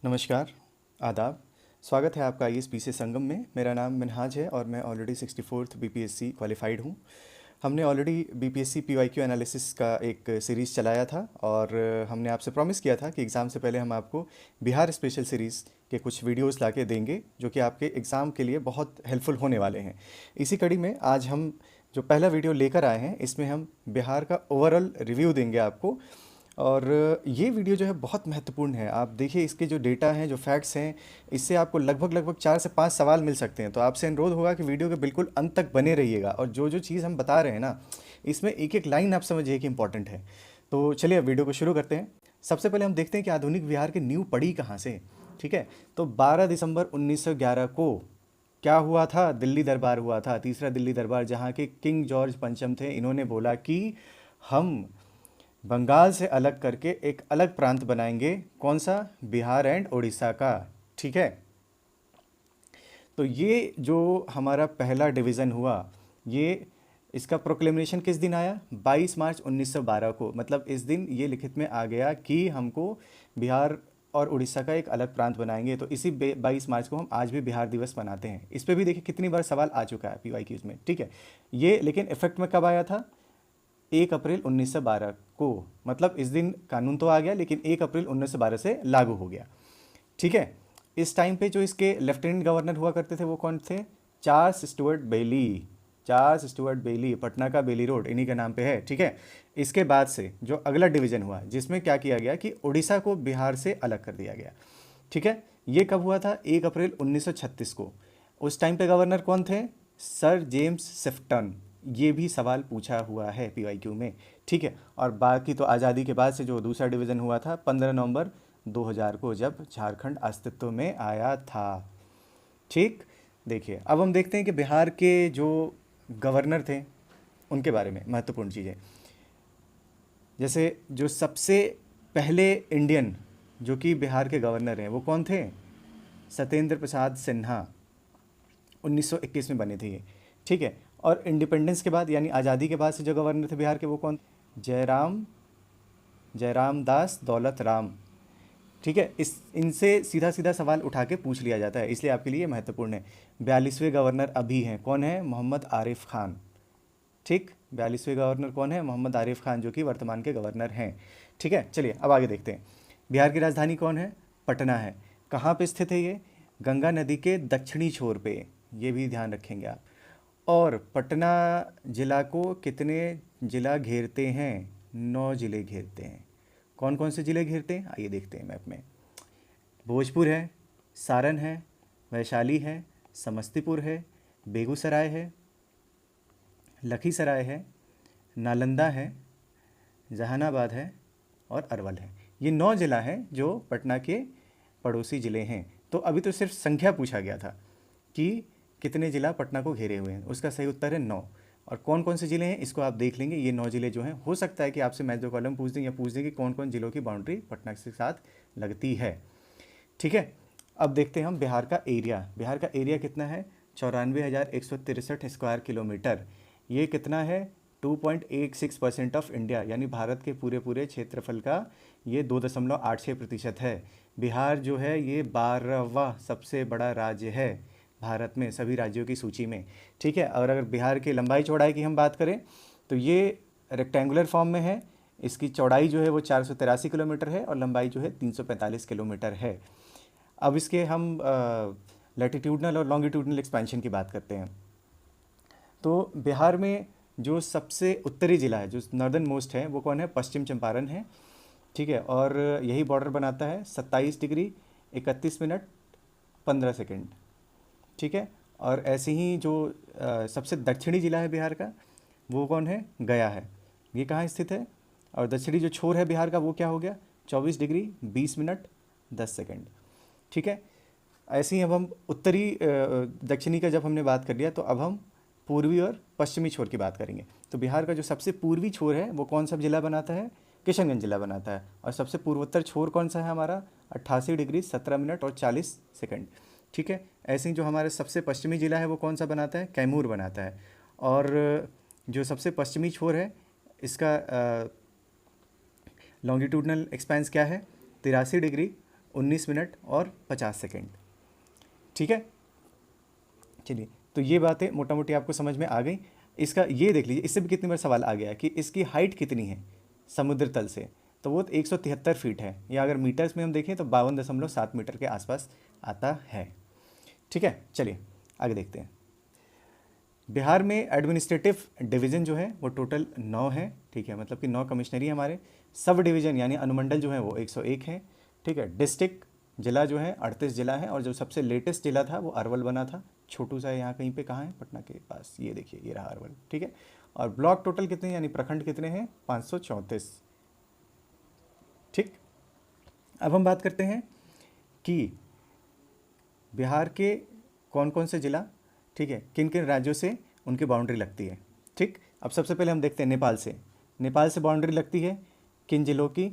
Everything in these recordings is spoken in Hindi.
नमस्कार, आदाब। स्वागत है आपका इस बीसी संगम में। मेरा नाम मिनहाज है और मैं ऑलरेडी 64th बीपीएससी क्वालिफाइड हूँ। हमने ऑलरेडी बीपीएससी पीवाईक्यू एनालिसिस का एक सीरीज़ चलाया था और हमने आपसे प्रॉमिस किया था कि एग्ज़ाम से पहले हम आपको बिहार स्पेशल सीरीज़ के कुछ वीडियोस लाके देंगे जो कि आपके एग्ज़ाम के लिए बहुत हेल्पफुल होने वाले हैं। इसी कड़ी में आज हम जो पहला वीडियो लेकर आए हैं इसमें हम बिहार का ओवरऑल रिव्यू देंगे आपको। और ये वीडियो जो है बहुत महत्वपूर्ण है। आप देखिए इसके जो डेटा हैं, जो फैक्ट्स हैं, इससे आपको लगभग लगभग 4 से 5 सवाल मिल सकते हैं। तो आपसे अनुरोध होगा कि वीडियो के बिल्कुल अंत तक बने रहिएगा और जो जो चीज़ हम बता रहे हैं ना, इसमें एक एक लाइन आप समझिए कि इंपॉर्टेंट है। तो चलिए अब वीडियो को शुरू करते हैं। सबसे पहले हम देखते हैं कि आधुनिक बिहार की नींव पड़ी कहाँ से। ठीक है, तो 12 दिसंबर 1911 को क्या हुआ था? दिल्ली दरबार हुआ था, तीसरा दिल्ली दरबार, जहाँ के किंग जॉर्ज पंचम थे। इन्होंने बोला कि हम बंगाल से अलग करके एक अलग प्रांत बनाएंगे। कौन सा? बिहार एंड उड़ीसा का। ठीक है, तो ये जो हमारा पहला डिवीज़न हुआ, ये इसका प्रोक्लेमेशन किस दिन आया? 22 मार्च 1912 को। मतलब इस दिन ये लिखित में आ गया कि हमको बिहार और उड़ीसा का एक अलग प्रांत बनाएंगे। तो इसी 22 मार्च को हम आज भी बिहार दिवस मनाते हैं। इस पे भी देखिए कितनी बार सवाल आ चुका है पीवाईक्यूज में। ठीक है, ये लेकिन इफेक्ट में कब आया था? 1 अप्रैल 1912 को। मतलब इस दिन कानून तो आ गया लेकिन 1 अप्रैल 1912 से लागू हो गया। ठीक है, इस टाइम पे जो इसके लेफ्टिनेंट गवर्नर हुआ करते थे वो कौन थे? चार्ल्स स्टुअर्ट बेली। चार्ल्स स्टुअर्ट बेली, पटना का बेली रोड इन्हीं के नाम पे है। ठीक है, इसके बाद से जो अगला डिवीजन हुआ जिसमें क्या किया गया कि उड़ीसा को बिहार से अलग कर दिया गया। ठीक है, ये कब हुआ था? 1 अप्रैल 1936 को। उस टाइम पे गवर्नर कौन थे? Sir James Sifton. ये भी सवाल पूछा हुआ है पीवाईक्यू में। ठीक है, और बाकी तो आज़ादी के बाद से जो दूसरा डिवीज़न हुआ था 15 नवंबर 2000 को, जब झारखंड अस्तित्व में आया था। ठीक, देखिए अब हम देखते हैं कि बिहार के जो गवर्नर थे उनके बारे में महत्वपूर्ण चीज़ें। जैसे जो सबसे पहले इंडियन जो कि बिहार के गवर्नर हैं वो कौन थे? सत्येंद्र प्रसाद सिन्हा। 1921 में बने थे ये। ठीक है, और इंडिपेंडेंस के बाद यानी आज़ादी के बाद से जो गवर्नर थे बिहार के वो कौन? जयराम जयराम दास दौलत राम। ठीक है, इस इनसे सीधा सीधा सवाल उठा के पूछ लिया जाता है, इसलिए आपके लिए महत्वपूर्ण है। 42वें गवर्नर अभी हैं, कौन है? मोहम्मद आरिफ खान। ठीक, 42वें गवर्नर कौन है? मोहम्मद आरिफ खान, जो कि वर्तमान के गवर्नर हैं। ठीक है, चलिए अब आगे देखते हैं। बिहार की राजधानी कौन है? पटना है। कहाँ पे स्थित है ये? गंगा नदी के दक्षिणी छोर पे। ये भी ध्यान रखेंगे आप। और पटना जिला को कितने जिला घेरते हैं? 9 जिले घेरते हैं। कौन कौन से जिले घेरते हैं आइए देखते हैं मैप में। भोजपुर है, सारण है, वैशाली है, समस्तीपुर है, बेगूसराय है, लखीसराय है, नालंदा है, जहानाबाद है और अरवल है। ये 9 जिला हैं जो पटना के पड़ोसी ज़िले हैं। तो अभी तो सिर्फ संख्या पूछा गया था कि कितने ज़िला पटना को घेरे हुए हैं। उसका सही उत्तर है 9। और कौन कौन से ज़िले हैं इसको आप देख लेंगे। ये 9 ज़िले जो हैं, हो सकता है कि आपसे मैथ दो कॉलम पूछ दें या पूछ दें कि कौन कौन ज़िलों की बाउंड्री पटना के साथ लगती है। ठीक है, अब देखते हैं हम बिहार का एरिया। बिहार का एरिया कितना है? 94,163 स्क्वायर किलोमीटर। ये कितना है? 2.86% ऑफ इंडिया, यानी भारत के पूरे पूरे क्षेत्रफल का ये 2.86% है। बिहार जो है ये 12वां सबसे बड़ा राज्य है भारत में, सभी राज्यों की सूची में। ठीक है, और अगर बिहार की लंबाई चौड़ाई की हम बात करें तो ये रेक्टेंगुलर फॉर्म में है। इसकी चौड़ाई जो है वो 483 किलोमीटर है और लंबाई जो है 345 किलोमीटर है। अब इसके हम लैटिट्यूडनल और लॉन्गिट्यूडनल एक्सपेंशन की बात करते हैं। तो बिहार में जो सबसे उत्तरी ज़िला है, जो नॉर्दर्न मोस्ट है, वो कौन है? पश्चिम चंपारण है। ठीक है, और यही बॉर्डर बनाता है 27 डिग्री 31 मिनट 15 सेकेंड। ठीक है, और ऐसे ही जो सबसे दक्षिणी ज़िला है बिहार का वो कौन है? गया है। ये कहाँ स्थित है? और दक्षिणी जो छोर है बिहार का वो क्या हो गया? 24 डिग्री 20 मिनट 10 सेकेंड। ठीक है, ऐसे ही अब हम उत्तरी दक्षिणी का जब हमने बात कर लिया तो अब हम पूर्वी और पश्चिमी छोर की बात करेंगे। तो बिहार का जो सबसे पूर्वी छोर है वो कौन सा जिला बनाता है? किशनगंज जिला बनाता है। और सबसे पूर्वोत्तर छोर कौन सा है हमारा? 88 डिग्री 17 मिनट और 40 सेकंड। ठीक है, ऐसे ही जो हमारे सबसे पश्चिमी जिला है वो कौन सा बनाता है? कैमूर बनाता है। और जो सबसे पश्चिमी छोर है इसका लॉन्गिट्यूडनल एक्सपेंस क्या है? 83 डिग्री 19 मिनट और 50 सेकेंड। ठीक है, चलिए, तो ये बातें मोटा मोटी आपको समझ में आ गई। इसका ये देख लीजिए, इससे भी कितनी बार सवाल आ गया कि इसकी हाइट कितनी है समुद्र तल से, तो वो 173 फीट है, या अगर मीटर्स में हम देखें तो 52.7 मीटर के आसपास आता है। ठीक है, चलिए आगे देखते हैं। बिहार में एडमिनिस्ट्रेटिव डिवीज़न जो है वो टोटल 9 है। ठीक है, मतलब कि 9 कमिश्नरी हमारे। सब डिवीज़न यानी अनुमंडल जो है वो 101 है। ठीक है, डिस्ट्रिक्ट जिला जो है 38 जिला है, और जो सबसे लेटेस्ट जिला था वो अरवल बना था, छोटू सा, यहाँ कहीं पे, कहाँ है, पटना के पास, ये देखिए ये रहा अरवल। ठीक है, और ब्लॉक टोटल कितने यानी प्रखंड कितने हैं, 534। ठीक, अब हम बात करते हैं कि बिहार के कौन कौन से जिला, ठीक है, किन किन राज्यों से उनकी बाउंड्री लगती है। ठीक, अब सबसे पहले हम देखते हैं नेपाल से। नेपाल से बाउंड्री लगती है किन जिलों की,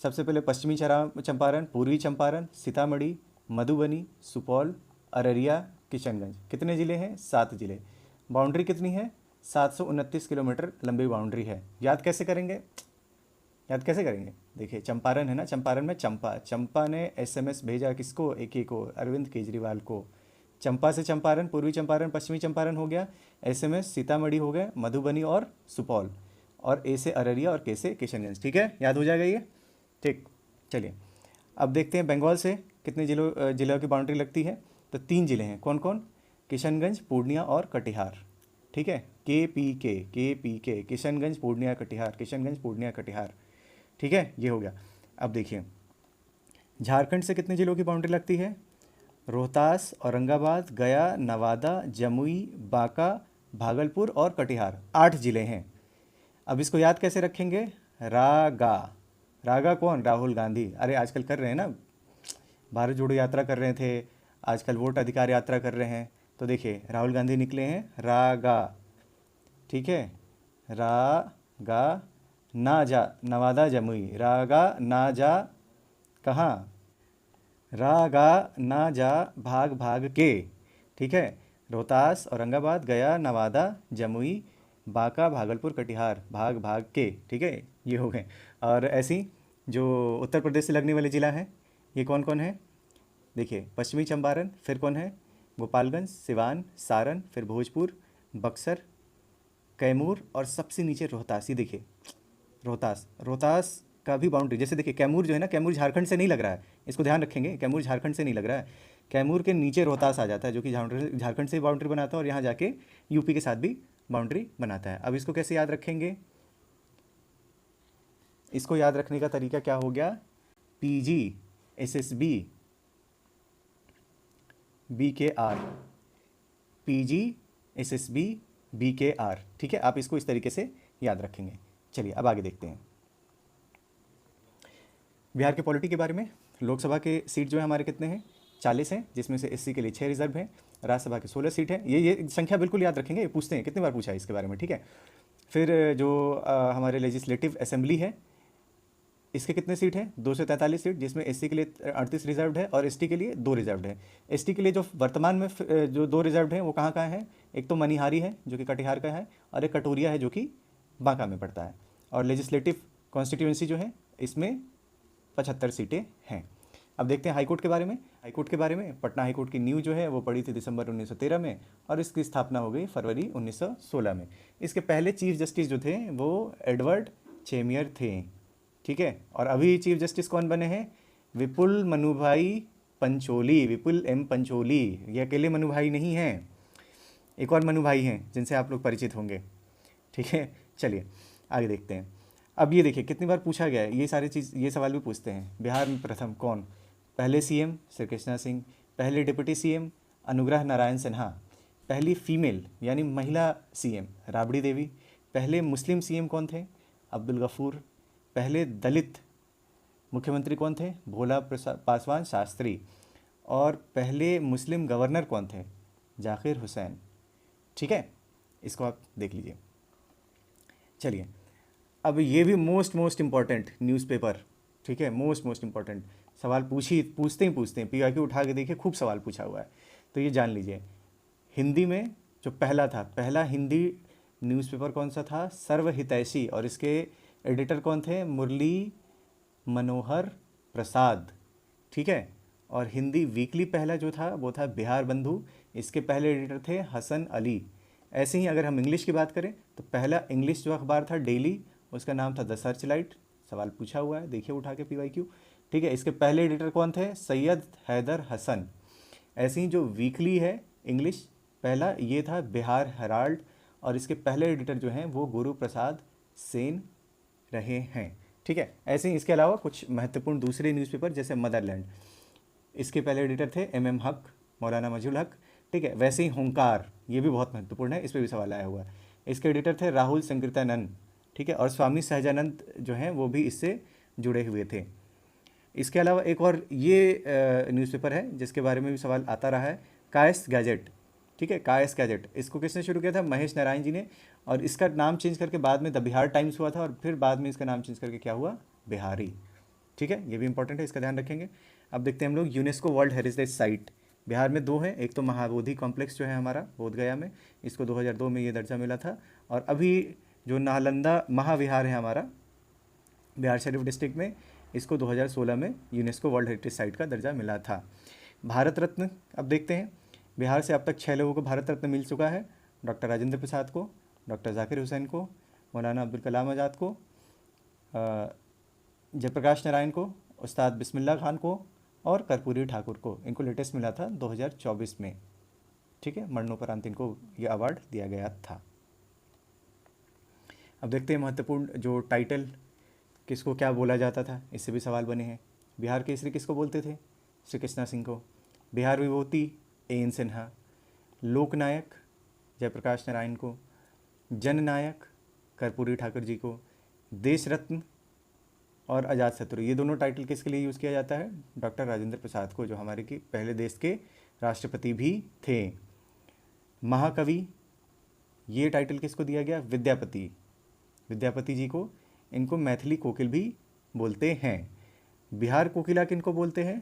सबसे पहले पश्चिमी चंपारण, पूर्वी चंपारण, सीतामढ़ी, मधुबनी, सुपौल, अररिया, किशनगंज। कितने ज़िले हैं, 7 जिले। बाउंड्री कितनी है, 729 किलोमीटर लंबी बाउंड्री है। याद कैसे करेंगे, याद कैसे करेंगे, देखिए चंपारण है ना, चंपारण में चंपा ने एसएमएस भेजा किसको, एक को, अरविंद केजरीवाल को। चंपा से चंपारण, पूर्वी चंपारण, पश्चिमी चंपारण हो गया, एसएमएस सीतामढ़ी हो गया, मधुबनी और सुपौल, और ए से अररिया और के से किशनगंज। ठीक है, याद हो जाएगा ये। ठीक, चलिए अब देखते हैं बंगाल से कितने जिलों की बाउंड्री लगती है। तो 3 जिले हैं, कौन कौन, किशनगंज, पूर्णिया और कटिहार। ठीक है, के पी के किशनगंज, पूर्णिया, कटिहार, किशनगंज, पूर्णिया, कटिहार। ठीक है, ये हो गया। अब देखिए झारखंड से कितने जिलों की बाउंड्री लगती है, रोहतास, औरंगाबाद, गया, नवादा, जमुई, बांका, भागलपुर और कटिहार। 8 जिले हैं। अब इसको याद कैसे रखेंगे, रागा। रागा कौन, राहुल गांधी। अरे आजकल कर रहे हैं ना, भारत जोड़ो यात्रा कर रहे थे, आजकल वोट अधिकार यात्रा कर रहे हैं, तो देखिए राहुल गांधी निकले हैं, रागा। ठीक है, रागा ना जा, नवादा, जमुई, रागा ना जा, कहाँ, रागा ना जा, भाग भाग के। ठीक है, रोहतास, औरंगाबाद, गया, नवादा, जमुई, बांका, भागलपुर, कटिहार, भाग भाग के। ठीक है, ये हो गए। और ऐसी जो उत्तर प्रदेश से लगने वाले ज़िला हैं, ये कौन कौन है, देखिए पश्चिमी चंपारण, फिर कौन है, गोपालगंज, सिवान, सारण, फिर भोजपुर, बक्सर, कैमूर, और सबसे नीचे रोहतास। ये देखिए रोहतास, रोहतास का भी बाउंड्री, जैसे देखिए कैमूर जो है ना, कैमूर झारखंड से नहीं लग रहा है, इसको ध्यान रखेंगे, कैमूर झारखंड से नहीं लग रहा है। कैमूर के नीचे रोहतास आ जाता है, जो कि झारखंड से बाउंड्री बनाता है, और यहाँ जाके यूपी के साथ भी बाउंड्री बनाता है। अब इसको कैसे याद रखेंगे, इसको याद रखने का तरीका क्या हो गया, PG, SSB, BKR, PG, SSB, BKR। ठीक है, आप इसको इस तरीके से याद रखेंगे। चलिए अब आगे देखते हैं बिहार के पॉलिटी के बारे में। लोकसभा के सीट जो है हमारे कितने हैं, 40 हैं, जिसमें से SC के लिए 6 रिजर्व हैं। राज्यसभा की 16 सीट है। ये संख्या बिल्कुल याद रखेंगे, पूछते हैं कितनी बार पूछा है इसके बारे में। ठीक है, फिर जो हमारे लेजिस्लेटिव असेंबली है, इसके कितने सीट हैं, 243 सीट, जिसमें SC के लिए 38 रिजर्व्ड है और ST के लिए 2 रिजर्व्ड है। ST के लिए जो वर्तमान में जो 2 रिजर्व्ड हैं वो कहाँ कहाँ हैं, एक तो मनिहारी है जो कि कटिहार का है, और एक कटोरिया है जो कि बांका में पड़ता है। और लेजिस्लेटिव कॉन्स्टिट्यूंसी जो है इसमें 75 सीटें हैं। अब देखते हैं हाईकोर्ट के बारे में। हाईकोर्ट के बारे में, पटना हाईकोर्ट की नींव जो है वो पड़ी थी दिसंबर 1913 में, और इसकी स्थापना हो गई फरवरी 1916 में। इसके पहले चीफ जस्टिस जो थे वो एडवर्ड चेमियर थे। ठीक है, और अभी चीफ जस्टिस कौन बने हैं, विपुल मनुभाई पंचोली, विपुल M पंचोली। ये अकेले मनुभाई नहीं हैं, एक और मनुभाई हैं जिनसे आप लोग परिचित होंगे। ठीक है, चलिए आगे देखते हैं। अब ये देखिए कितनी बार पूछा गया है, ये सारी चीज़, ये सवाल भी पूछते हैं। बिहार में प्रथम कौन, पहले CM श्री कृष्णा सिंह, पहले डिप्टी CM अनुग्रह नारायण सिन्हा, पहली फीमेल यानी महिला CM राबड़ी देवी, पहले मुस्लिम CM कौन थे, अब्दुल गफूर, पहले दलित मुख्यमंत्री कौन थे, भोला पासवान शास्त्री, और पहले मुस्लिम गवर्नर कौन थे, जाकिर हुसैन। ठीक है, इसको आप देख लीजिए। चलिए अब ये भी मोस्ट इम्पॉर्टेंट न्यूज़पेपर। ठीक है, मोस्ट इम्पॉर्टेंट सवाल पूछते हैं, PYQ उठा के देखिए, खूब सवाल पूछा हुआ है, तो ये जान लीजिए। हिंदी में जो पहला हिंदी न्यूज़पेपर कौन सा था, सर्वहितैषी, और इसके एडिटर कौन थे, मुरली मनोहर प्रसाद। ठीक है। और हिंदी वीकली पहला जो था वो था बिहार बंधु, इसके पहले एडिटर थे हसन अली। ऐसे ही अगर हम इंग्लिश की बात करें तो पहला इंग्लिश जो अखबार था डेली, उसका नाम था द सर्च लाइट। सवाल पूछा हुआ है, देखिए उठा के PYQ। ठीक है, इसके पहले एडिटर कौन थे? सैयद हैदर हसन। ऐसे ही जो वीकली है इंग्लिश पहला, ये था बिहार हेराल्ड, और इसके पहले एडिटर जो हैं वो गुरु प्रसाद सेन रहे हैं। ठीक है, ऐसे ही इसके अलावा कुछ महत्वपूर्ण दूसरे न्यूज़पेपर जैसे मदरलैंड, इसके पहले एडिटर थे MM हक, मौलाना मजहुल हक। ठीक है, वैसे ही हुंकार, ये भी बहुत महत्वपूर्ण है, इस पर भी सवाल आया हुआ है। इसके एडिटर थे राहुल संकीर्तनंद। ठीक है, और स्वामी सहजानंद जो हैं वो भी इससे जुड़े हुए थे। इसके अलावा एक और ये न्यूज़पेपर है जिसके बारे में भी सवाल आता रहा है, कायस गैजेट। ठीक है, कायस गैजेट, इसको किसने शुरू किया था? महेश नारायण जी ने। और इसका नाम चेंज करके बाद में द बिहार टाइम्स हुआ था, और फिर बाद में इसका नाम चेंज करके क्या हुआ? बिहारी। ठीक है, ये भी इंपॉर्टेंट है, इसका ध्यान रखेंगे। अब देखते हैं हम लोग UNESCO world heritage site. Bihar में 2 हैं, एक तो महाबोधि कॉम्प्लेक्स जो है हमारा बोधगया में, इसको 2002 में ये दर्जा मिला था। और अभी जो नालंदा महाविहार है हमारा बिहार शरीफ डिस्ट्रिक्ट में, इसको 2016 में यूनेस्को वर्ल्ड हेरिटेज साइट का दर्जा मिला था। भारत रत्न अब देखते हैं। बिहार से अब तक 6 लोगों को भारत रत्न मिल चुका है। डॉक्टर राजेंद्र प्रसाद को, डॉक्टर जाकिर हुसैन को, मौलाना अब्दुल कलाम आज़ाद को, जयप्रकाश नारायण को, उस्ताद बिस्मिल्लाह खान को, और कर्पूरी ठाकुर को। इनको लेटेस्ट मिला था 2024 में। ठीक है, मरणोपरांत इनको ये अवार्ड दिया गया था। अब देखते हैं महत्वपूर्ण जो टाइटल, किसको क्या बोला जाता था, इससे भी सवाल बने हैं। बिहार केसरी किसको बोलते थे? श्री कृष्णा सिंह को। बिहार विभूति AN सिन्हा। लोकनायक जयप्रकाश नारायण को। जननायक कर्पूरी ठाकुर जी को। देश रत्न और अजात शत्रु, ये दोनों टाइटल किसके लिए यूज़ किया जाता है? डॉक्टर राजेंद्र प्रसाद को, जो हमारे के पहले देश के राष्ट्रपति भी थे। महाकवि, ये टाइटल किसको दिया गया? विद्यापति, विद्यापति जी को। इनको मैथिली कोकिल भी बोलते हैं। बिहार कोकिला किनको बोलते हैं?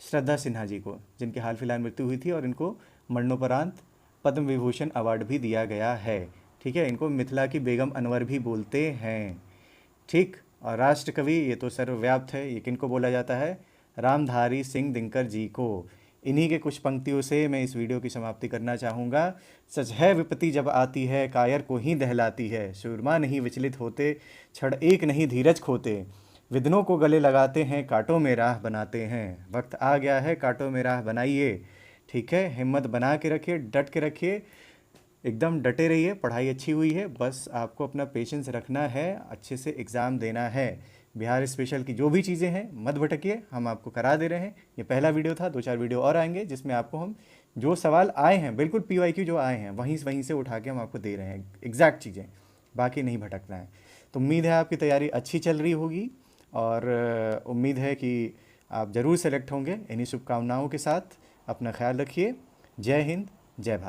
श्रद्धा सिन्हा जी को, जिनकी हाल फिलहाल मृत्यु हुई थी, और इनको मरणोपरांत पद्म विभूषण अवार्ड भी दिया गया है। ठीक है, इनको मिथिला की बेगम अनवर भी बोलते हैं। ठीक, और राष्ट्र कवि ये तो सर्वव्याप्त है, ये किनको बोला जाता है? रामधारी सिंह दिनकर जी को। इन्हीं के कुछ पंक्तियों से मैं इस वीडियो की समाप्ति करना चाहूँगा। सच है विपत्ति जब आती है, कायर को ही दहलाती है। सूरमा नहीं विचलित होते, क्षण एक नहीं धीरज खोते। विघ्नों को गले लगाते हैं, कांटों में राह बनाते हैं। वक्त आ गया है, कांटों में राह बनाइए। ठीक है, हिम्मत बना के रखिए, डट के रखिए, एकदम डटे रहिए। पढ़ाई अच्छी हुई है, बस आपको अपना पेशेंस रखना है, अच्छे से एग्ज़ाम देना है। बिहार स्पेशल की जो भी चीज़ें हैं मत भटकिए, हम आपको करा दे रहे हैं। ये पहला वीडियो था, 2-4 वीडियो और आएंगे जिसमें आपको हम जो सवाल आए हैं, बिल्कुल PYQ जो आए हैं वहीं से उठा के हम आपको दे रहे हैं एग्जैक्ट चीज़ें, बाकी नहीं भटकना है। तो उम्मीद है आपकी तैयारी अच्छी चल रही होगी, और उम्मीद है कि आप ज़रूर सेलेक्ट होंगे। इन्हीं शुभकामनाओं के साथ अपना ख्याल रखिए। जय हिंद, जय भारत।